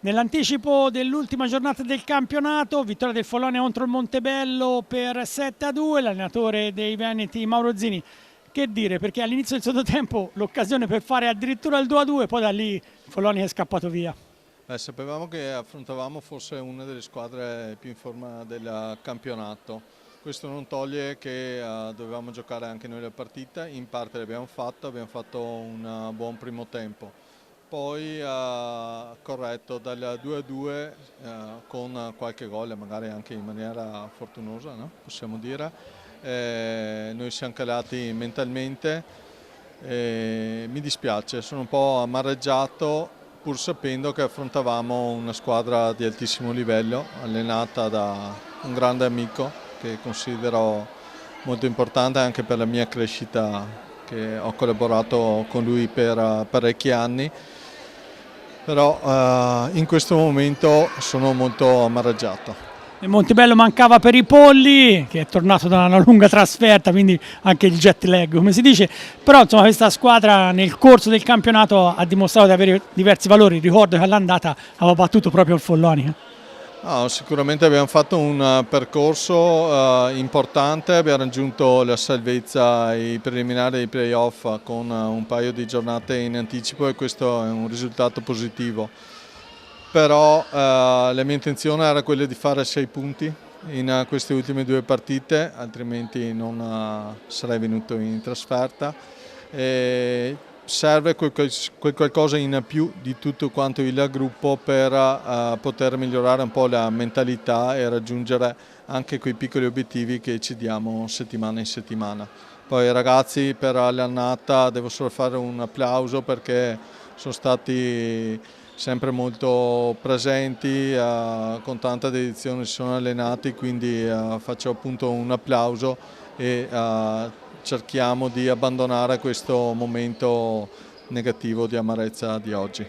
Nell'anticipo dell'ultima giornata del campionato, vittoria del Follonia contro il Montebello per 7-2, l'allenatore dei Veneti Mauro Zini. Che dire, perché all'inizio del secondo tempo l'occasione per fare addirittura il 2-2, poi da lì il Follonia è scappato via. Sapevamo che affrontavamo forse una delle squadre più in forma del campionato. Questo non toglie che dovevamo giocare anche noi la partita, in parte l'abbiamo fatto un buon primo tempo. Poi corretto dal 2-2 con qualche gol, magari anche in maniera fortunosa, no? Possiamo dire. Noi siamo calati mentalmente, mi dispiace, sono un po' amareggiato pur sapendo che affrontavamo una squadra di altissimo livello, allenata da un grande amico che considero molto importante anche per la mia crescita, che ho collaborato con lui per parecchi anni. Però in questo momento sono molto amareggiato. Il Montebello mancava per i Polli, che è tornato da una lunga trasferta, quindi anche il jet lag, come si dice. Però insomma, questa squadra nel corso del campionato ha dimostrato di avere diversi valori. Ricordo che all'andata aveva battuto proprio il Follonia. No, sicuramente abbiamo fatto un percorso importante, abbiamo raggiunto la salvezza ai preliminari dei playoff con un paio di giornate in anticipo e questo è un risultato positivo. Però la mia intenzione era quella di fare 6 punti in queste ultime 2 partite, altrimenti non sarei venuto in trasferta. Serve quel qualcosa in più di tutto quanto il gruppo per poter migliorare un po' la mentalità e raggiungere anche quei piccoli obiettivi che ci diamo settimana in settimana. Poi ragazzi, per l'annata devo solo fare un applauso perché sono stati sempre molto presenti, con tanta dedizione si sono allenati, quindi faccio appunto un applauso e cerchiamo di abbandonare questo momento negativo di amarezza di oggi.